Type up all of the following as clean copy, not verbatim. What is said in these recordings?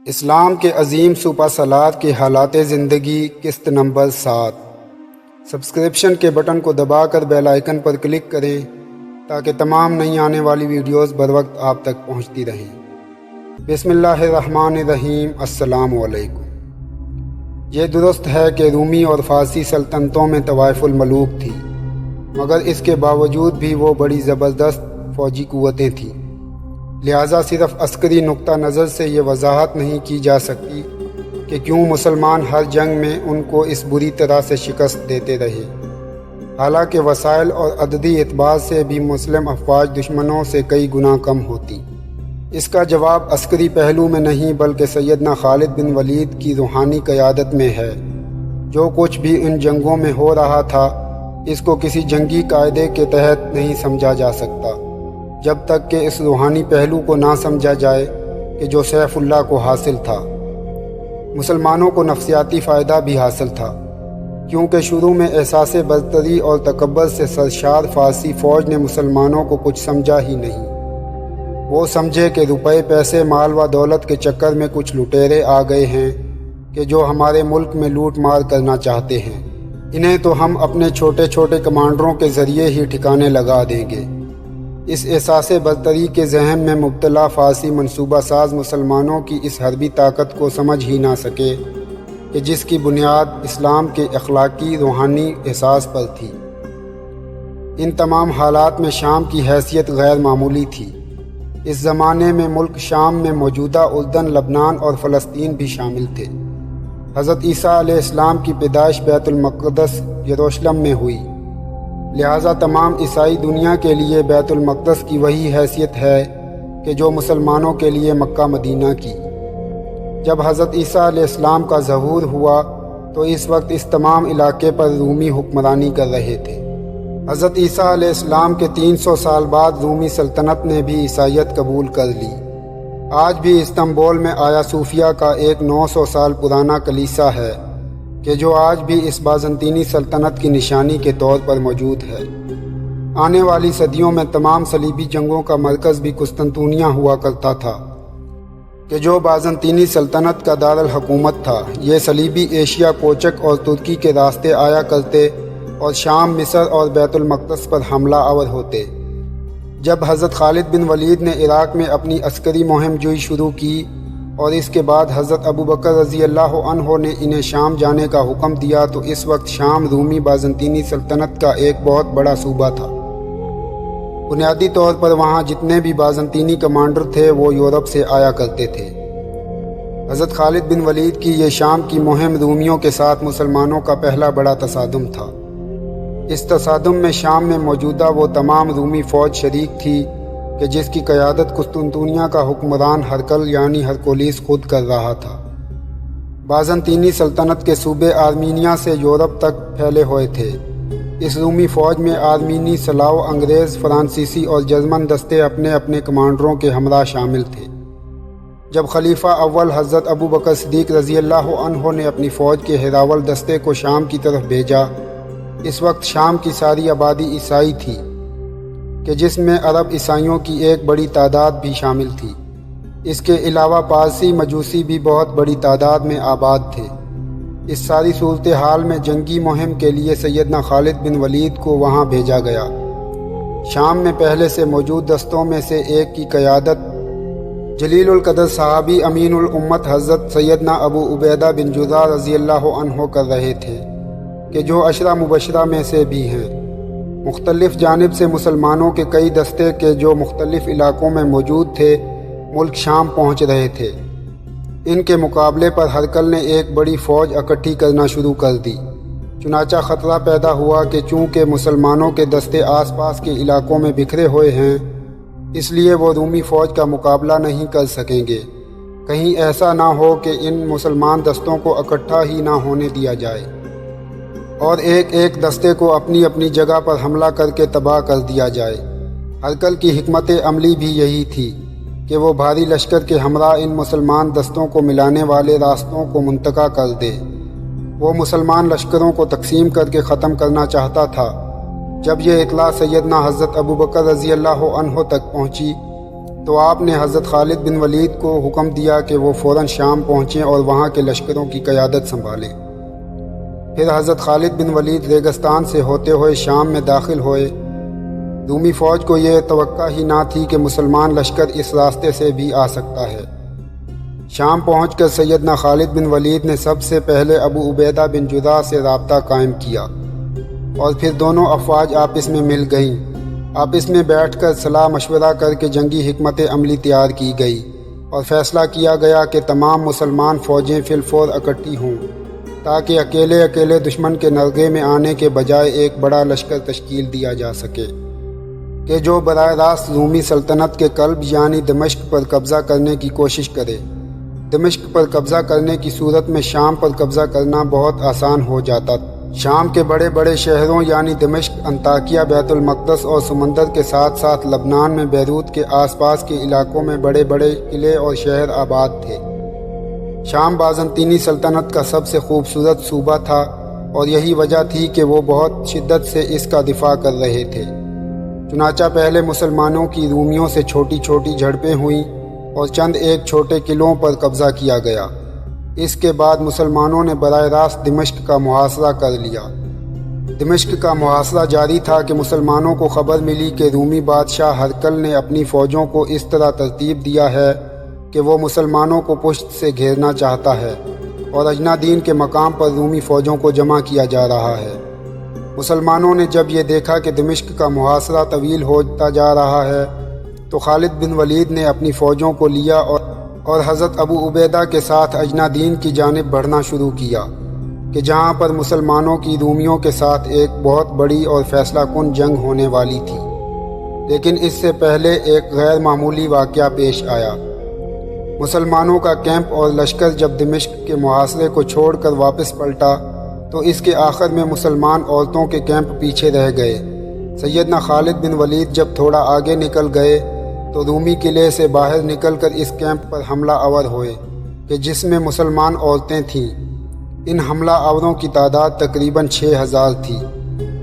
اسلام کے عظیم سپہ سالار کے حالات زندگی قسط نمبر 7۔ سبسکرپشن کے بٹن کو دبا کر بیل آئیکن پر کلک کریں تاکہ تمام نئی آنے والی ویڈیوز بر وقت آپ تک پہنچتی رہیں۔ بسم اللہ الرحمن الرحیم۔ السلام علیکم۔ یہ درست ہے کہ رومی اور فارسی سلطنتوں میں طوائف الملوک تھی، مگر اس کے باوجود بھی وہ بڑی زبردست فوجی قوتیں تھیں، لہٰذا صرف عسکری نقطہ نظر سے یہ وضاحت نہیں کی جا سکتی کہ کیوں مسلمان ہر جنگ میں ان کو اس بری طرح سے شکست دیتے رہے، حالانکہ وسائل اور عددی اعتبار سے بھی مسلم افواج دشمنوں سے کئی گنا کم ہوتی۔ اس کا جواب عسکری پہلو میں نہیں بلکہ سیدنا خالد بن ولید کی روحانی قیادت میں ہے۔ جو کچھ بھی ان جنگوں میں ہو رہا تھا اس کو کسی جنگی قاعدے کے تحت نہیں سمجھا جا سکتا جب تک کہ اس روحانی پہلو کو نہ سمجھا جائے کہ جو سیف اللہ کو حاصل تھا۔ مسلمانوں کو نفسیاتی فائدہ بھی حاصل تھا، کیونکہ شروع میں احساس برتری اور تکبر سے سرشار فارسی فوج نے مسلمانوں کو کچھ سمجھا ہی نہیں۔ وہ سمجھے کہ روپے پیسے مال و دولت کے چکر میں کچھ لٹیرے آ گئے ہیں کہ جو ہمارے ملک میں لوٹ مار کرنا چاہتے ہیں، انہیں تو ہم اپنے چھوٹے چھوٹے کمانڈروں کے ذریعے ہی ٹھکانے لگا دیں گے۔ اس احساس برتری کے ذہن میں مبتلا فارسی منصوبہ ساز مسلمانوں کی اس حربی طاقت کو سمجھ ہی نہ سکے کہ جس کی بنیاد اسلام کے اخلاقی روحانی احساس پر تھی۔ ان تمام حالات میں شام کی حیثیت غیر معمولی تھی۔ اس زمانے میں ملک شام میں موجودہ اردن، لبنان اور فلسطین بھی شامل تھے۔ حضرت عیسیٰ علیہ السلام کی پیدائش بیت المقدس یروشلم میں ہوئی، لہٰذا تمام عیسائی دنیا کے لیے بیت المقدس کی وہی حیثیت ہے کہ جو مسلمانوں کے لیے مکہ مدینہ کی۔ جب حضرت عیسیٰ علیہ السلام کا ظہور ہوا تو اس وقت اس تمام علاقے پر رومی حکمرانی کر رہے تھے۔ حضرت عیسیٰ علیہ السلام کے 300 سال بعد رومی سلطنت نے بھی عیسائیت قبول کر لی۔ آج بھی استنبول میں آیا صوفیہ کا ایک 900 سال پرانا کلیسا ہے کہ جو آج بھی اس بازنطینی سلطنت کی نشانی کے طور پر موجود ہے۔ آنے والی صدیوں میں تمام صلیبی جنگوں کا مرکز بھی قسطنطنیہ ہوا کرتا تھا کہ جو بازنطینی سلطنت کا دارالحکومت تھا۔ یہ صلیبی ایشیا کوچک اور ترکی کے راستے آیا کرتے اور شام، مصر اور بیت المقدس پر حملہ آور ہوتے۔ جب حضرت خالد بن ولید نے عراق میں اپنی عسکری مہم جوئی شروع کی اور اس کے بعد حضرت ابوبکر رضی اللہ عنہ نے انہیں شام جانے کا حکم دیا تو اس وقت شام رومی بازنطینی سلطنت کا ایک بہت بڑا صوبہ تھا۔ بنیادی طور پر وہاں جتنے بھی بازنطینی کمانڈر تھے وہ یورپ سے آیا کرتے تھے۔ حضرت خالد بن ولید کی یہ شام کی مہم رومیوں کے ساتھ مسلمانوں کا پہلا بڑا تصادم تھا۔ اس تصادم میں شام میں موجودہ وہ تمام رومی فوج شریک تھی کہ جس کی قیادت قسطنطنیہ کا حکمران ہرقل یعنی ہرقلیس خود کر رہا تھا۔ بازنطینی سلطنت کے صوبے آرمینیا سے یورپ تک پھیلے ہوئے تھے۔ اس رومی فوج میں آرمینی، سلاؤ، انگریز، فرانسیسی اور جرمن دستے اپنے اپنے کمانڈروں کے ہمراہ شامل تھے۔ جب خلیفہ اول حضرت ابوبکر صدیق رضی اللہ عنہ نے اپنی فوج کے ہیراول دستے کو شام کی طرف بھیجا، اس وقت شام کی ساری آبادی عیسائی تھی کہ جس میں عرب عیسائیوں کی ایک بڑی تعداد بھی شامل تھی۔ اس کے علاوہ پارسی مجوسی بھی بہت بڑی تعداد میں آباد تھے۔ اس ساری صورتحال میں جنگی مہم کے لیے سیدنا خالد بن ولید کو وہاں بھیجا گیا۔ شام میں پہلے سے موجود دستوں میں سے ایک کی قیادت جلیل القدر صحابی امین الامت حضرت سیدنا ابو عبیدہ بن جراح رضی اللہ عنہ کر رہے تھے کہ جو عشرہ مبشرہ میں سے بھی ہیں۔ مختلف جانب سے مسلمانوں کے کئی دستے کے جو مختلف علاقوں میں موجود تھے ملک شام پہنچ رہے تھے۔ ان کے مقابلے پر ہرقل نے ایک بڑی فوج اکٹھی کرنا شروع کر دی۔ چنانچہ خطرہ پیدا ہوا کہ چونکہ مسلمانوں کے دستے آس پاس کے علاقوں میں بکھرے ہوئے ہیں اس لیے وہ رومی فوج کا مقابلہ نہیں کر سکیں گے۔ کہیں ایسا نہ ہو کہ ان مسلمان دستوں کو اکٹھا ہی نہ ہونے دیا جائے اور ایک ایک دستے کو اپنی اپنی جگہ پر حملہ کر کے تباہ کر دیا جائے۔ ہرقل کی حکمت عملی بھی یہی تھی کہ وہ بھاری لشکر کے ہمراہ ان مسلمان دستوں کو ملانے والے راستوں کو منتقع کر دے۔ وہ مسلمان لشکروں کو تقسیم کر کے ختم کرنا چاہتا تھا۔ جب یہ اطلاع سیدنا حضرت ابوبکر رضی اللہ عنہ تک پہنچی تو آپ نے حضرت خالد بن ولید کو حکم دیا کہ وہ فوراً شام پہنچیں اور وہاں کے لشکروں کی قیادت سنبھالیں۔ پھر حضرت خالد بن ولید ریگستان سے ہوتے ہوئے شام میں داخل ہوئے۔ رومی فوج کو یہ توقع ہی نہ تھی کہ مسلمان لشکر اس راستے سے بھی آ سکتا ہے۔ شام پہنچ کر سیدنا خالد بن ولید نے سب سے پہلے ابو عبیدہ بن جراح سے رابطہ قائم کیا اور پھر دونوں افواج آپس میں مل گئیں۔ آپس میں بیٹھ کر صلاح مشورہ کر کے جنگی حکمت عملی تیار کی گئی اور فیصلہ کیا گیا کہ تمام مسلمان فوجیں فی الفور اکٹھی ہوں تاکہ اکیلے اکیلے دشمن کے نرغے میں آنے کے بجائے ایک بڑا لشکر تشکیل دیا جا سکے کہ جو براہ راست رومی سلطنت کے قلب یعنی دمشق پر قبضہ کرنے کی کوشش کرے۔ دمشق پر قبضہ کرنے کی صورت میں شام پر قبضہ کرنا بہت آسان ہو جاتا۔ شام کے بڑے بڑے شہروں یعنی دمشق، انطاکیہ، بیت المقدس اور سمندر کے ساتھ ساتھ لبنان میں بیروت کے آس پاس کے علاقوں میں بڑے بڑے قلعے اور شہر آباد تھے۔ شام بازنطینی سلطنت کا سب سے خوبصورت صوبہ تھا اور یہی وجہ تھی کہ وہ بہت شدت سے اس کا دفاع کر رہے تھے۔ چنانچہ پہلے مسلمانوں کی رومیوں سے چھوٹی چھوٹی جھڑپیں ہوئیں اور چند ایک چھوٹے قلعوں پر قبضہ کیا گیا۔ اس کے بعد مسلمانوں نے براہ راست دمشق کا محاصرہ کر لیا۔ دمشق کا محاصرہ جاری تھا کہ مسلمانوں کو خبر ملی کہ رومی بادشاہ ہرقل نے اپنی فوجوں کو اس طرح ترتیب دیا ہے کہ وہ مسلمانوں کو پشت سے گھیرنا چاہتا ہے اور اجنادین کے مقام پر رومی فوجوں کو جمع کیا جا رہا ہے۔ مسلمانوں نے جب یہ دیکھا کہ دمشق کا محاصرہ طویل ہوتا جا رہا ہے تو خالد بن ولید نے اپنی فوجوں کو لیا اور حضرت ابو عبیدہ کے ساتھ اجنادین کی جانب بڑھنا شروع کیا کہ جہاں پر مسلمانوں کی رومیوں کے ساتھ ایک بہت بڑی اور فیصلہ کن جنگ ہونے والی تھی۔ لیکن اس سے پہلے ایک غیر معمولی واقعہ پیش آیا۔ مسلمانوں کا کیمپ اور لشکر جب دمشق کے محاصرے کو چھوڑ کر واپس پلٹا تو اس کے آخر میں مسلمان عورتوں کے کیمپ پیچھے رہ گئے۔ سیدنا خالد بن ولید جب تھوڑا آگے نکل گئے تو رومی قلعے سے باہر نکل کر اس کیمپ پر حملہ آور ہوئے کہ جس میں مسلمان عورتیں تھیں۔ ان حملہ آوروں کی تعداد تقریباً 6000 تھی۔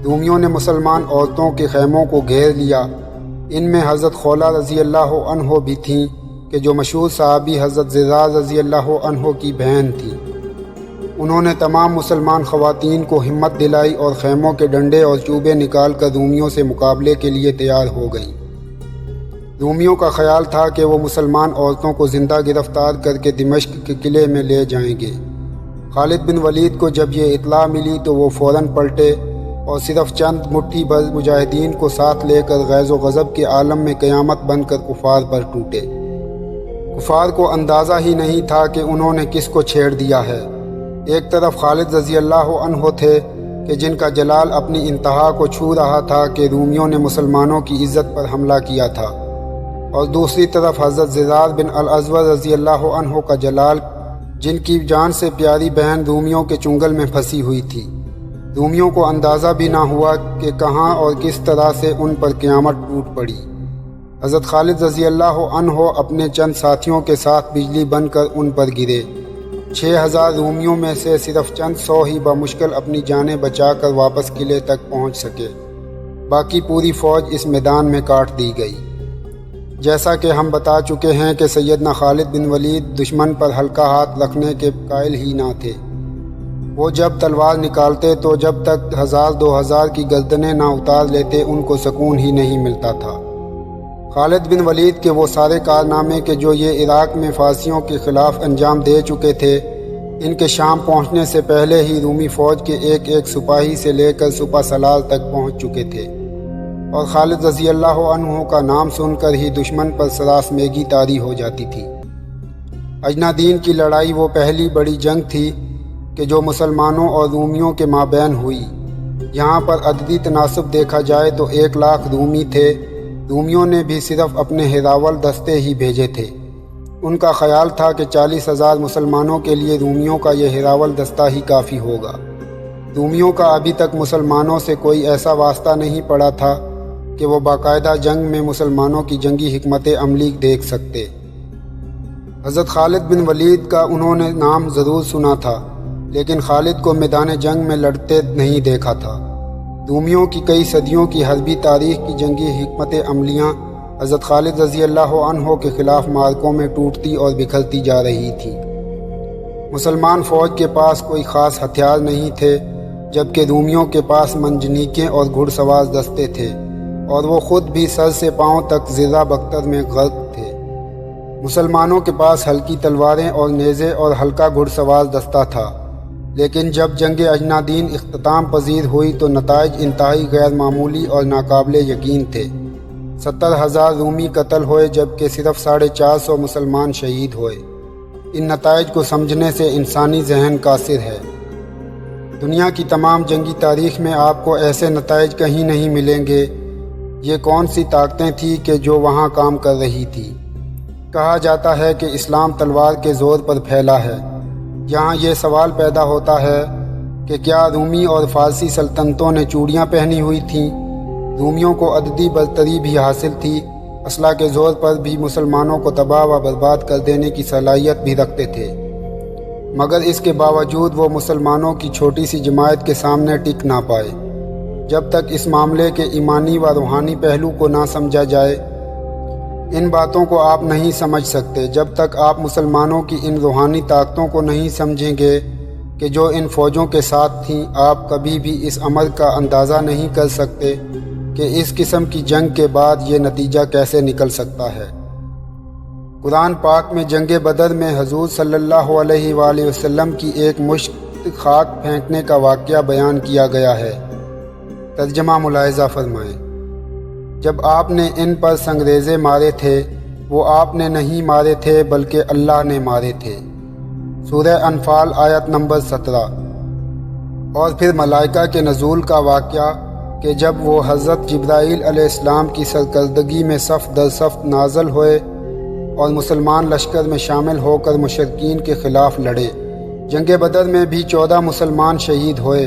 رومیوں نے مسلمان عورتوں کے خیموں کو گھیر لیا۔ ان میں حضرت خولہ رضی اللہ عنہ بھی تھیں کہ جو مشہور صحابی حضرت زرار رضی اللہ عنہ کی بہن تھی۔ انہوں نے تمام مسلمان خواتین کو ہمت دلائی اور خیموں کے ڈنڈے اور چوبے نکال کر رومیوں سے مقابلے کے لیے تیار ہو گئیں۔ رومیوں کا خیال تھا کہ وہ مسلمان عورتوں کو زندہ گرفتار کر کے دمشق کے قلعے میں لے جائیں گے۔ خالد بن ولید کو جب یہ اطلاع ملی تو وہ فوراً پلٹے اور صرف چند مٹھی بھر مجاہدین کو ساتھ لے کر غیظ و غضب کے عالم میں قیامت بن کر کفار پر ٹوٹے۔ کفار کو اندازہ ہی نہیں تھا کہ انہوں نے کس کو چھیڑ دیا ہے۔ ایک طرف خالد رضی اللہ عنہ تھے کہ جن کا جلال اپنی انتہا کو چھو رہا تھا کہ رومیوں نے مسلمانوں کی عزت پر حملہ کیا تھا، اور دوسری طرف حضرت زرار بن الازور رضی اللہ عنہ کا جلال جن کی جان سے پیاری بہن رومیوں کے چنگل میں پھنسی ہوئی تھی۔ رومیوں کو اندازہ بھی نہ ہوا کہ کہاں اور کس طرح سے ان پر قیامت ٹوٹ پڑی۔ حضرت خالد رضی اللہ عنہ اپنے چند ساتھیوں کے ساتھ بجلی بن کر ان پر گرے۔ 6000 رومیوں میں سے صرف چند 100 ہی بمشکل اپنی جانیں بچا کر واپس قلعے تک پہنچ سکے۔ باقی پوری فوج اس میدان میں کاٹ دی گئی۔ جیسا کہ ہم بتا چکے ہیں کہ سیدنا خالد بن ولید دشمن پر ہلکا ہاتھ رکھنے کے قائل ہی نہ تھے۔ وہ جب تلوار نکالتے تو جب تک 1000-2000 کی گردنیں نہ اتار لیتے ان کو سکون ہی نہیں ملتا تھا۔ خالد بن ولید کے وہ سارے کارنامے کہ جو یہ عراق میں فارسیوں کے خلاف انجام دے چکے تھے، ان کے شام پہنچنے سے پہلے ہی رومی فوج کے ایک ایک سپاہی سے لے کر سپہ سالار تک پہنچ چکے تھے، اور خالد رضی اللہ عنہ کا نام سن کر ہی دشمن پر سراس میگی طاری ہو جاتی تھی۔ اجنادین کی لڑائی وہ پہلی بڑی جنگ تھی کہ جو مسلمانوں اور رومیوں کے مابین ہوئی۔ یہاں پر عددی تناسب دیکھا جائے تو 1 لاکھ رومی تھے۔ رومیوں نے بھی صرف اپنے ہراول دستے ہی بھیجے تھے۔ ان کا خیال تھا کہ 40,000 مسلمانوں کے لیے رومیوں کا یہ ہراول دستہ ہی کافی ہوگا۔ رومیوں کا ابھی تک مسلمانوں سے کوئی ایسا واسطہ نہیں پڑا تھا کہ وہ باقاعدہ جنگ میں مسلمانوں کی جنگی حکمت عملی دیکھ سکتے۔ حضرت خالد بن ولید کا انہوں نے نام ضرور سنا تھا، لیکن خالد کو میدان جنگ میں لڑتے نہیں دیکھا تھا۔ رومیوں کی کئی صدیوں کی حربی تاریخ کی جنگی حکمت عملیاں حضرت خالد رضی اللہ عنہ کے خلاف معرکوں میں ٹوٹتی اور بکھرتی جا رہی تھی۔ مسلمان فوج کے پاس کوئی خاص ہتھیار نہیں تھے، جبکہ رومیوں کے پاس منجنیقیں اور گھڑ سوار دستے تھے، اور وہ خود بھی سر سے پاؤں تک زرہ بختر میں غرق تھے۔ مسلمانوں کے پاس ہلکی تلواریں اور نیزے اور ہلکا گھڑ سوار دستہ تھا، لیکن جب جنگ اجنادین اختتام پذیر ہوئی تو نتائج انتہائی غیر معمولی اور ناقابل یقین تھے۔ 70,000 رومی قتل ہوئے، جبکہ صرف 450 مسلمان شہید ہوئے۔ ان نتائج کو سمجھنے سے انسانی ذہن قاصر ہے۔ دنیا کی تمام جنگی تاریخ میں آپ کو ایسے نتائج کہیں نہیں ملیں گے۔ یہ کون سی طاقتیں تھیں کہ جو وہاں کام کر رہی تھی؟ کہا جاتا ہے کہ اسلام تلوار کے زور پر پھیلا ہے۔ یہاں یہ سوال پیدا ہوتا ہے کہ کیا رومی اور فارسی سلطنتوں نے چوڑیاں پہنی ہوئی تھیں؟ رومیوں کو عددی برتری بھی حاصل تھی، اسلحہ کے زور پر بھی مسلمانوں کو تباہ و برباد کر دینے کی صلاحیت بھی رکھتے تھے، مگر اس کے باوجود وہ مسلمانوں کی چھوٹی سی جماعت کے سامنے ٹک نہ پائے۔ جب تک اس معاملے کے ایمانی و روحانی پہلو کو نہ سمجھا جائے، ان باتوں کو آپ نہیں سمجھ سکتے۔ جب تک آپ مسلمانوں کی ان روحانی طاقتوں کو نہیں سمجھیں گے کہ جو ان فوجوں کے ساتھ تھیں، آپ کبھی بھی اس امر کا اندازہ نہیں کر سکتے کہ اس قسم کی جنگ کے بعد یہ نتیجہ کیسے نکل سکتا ہے۔ قرآن پاک میں جنگ بدر میں حضور صلی اللہ علیہ وآلہ وسلم کی ایک مشت خاک پھینکنے کا واقعہ بیان کیا گیا ہے۔ ترجمہ ملاحظہ فرمائیں۔ جب آپ نے ان پر سنگریزے مارے تھے، وہ آپ نے نہیں مارے تھے بلکہ اللہ نے مارے تھے۔ سورہ انفال آیت نمبر 17۔ اور پھر ملائکہ کے نزول کا واقعہ کہ جب وہ حضرت جبرائیل علیہ السلام کی سرکردگی میں صف در صف نازل ہوئے اور مسلمان لشکر میں شامل ہو کر مشرکین کے خلاف لڑے۔ جنگ بدر میں بھی 14 مسلمان شہید ہوئے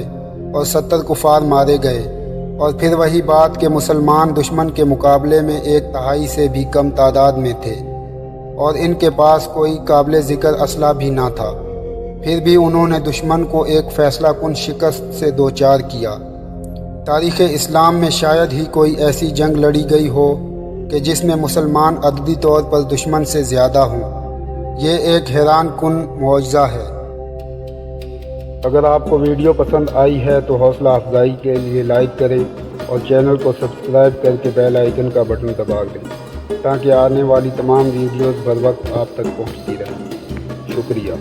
اور 70 کفار مارے گئے، اور پھر وہی بات کہ مسلمان دشمن کے مقابلے میں 1/3 سے بھی کم تعداد میں تھے، اور ان کے پاس کوئی قابل ذکر اسلحہ بھی نہ تھا، پھر بھی انہوں نے دشمن کو ایک فیصلہ کن شکست سے دوچار کیا۔ تاریخ اسلام میں شاید ہی کوئی ایسی جنگ لڑی گئی ہو کہ جس میں مسلمان عددی طور پر دشمن سے زیادہ ہوں۔ یہ ایک حیران کن معجزہ ہے۔ اگر آپ کو ویڈیو پسند آئی ہے تو حوصلہ افزائی کے لیے لائک کریں اور چینل کو سبسکرائب کر کے بیل آئیکن کا بٹن دبا دیں تاکہ آنے والی تمام ویڈیوز بر وقت آپ تک پہنچتی رہیں۔ شکریہ۔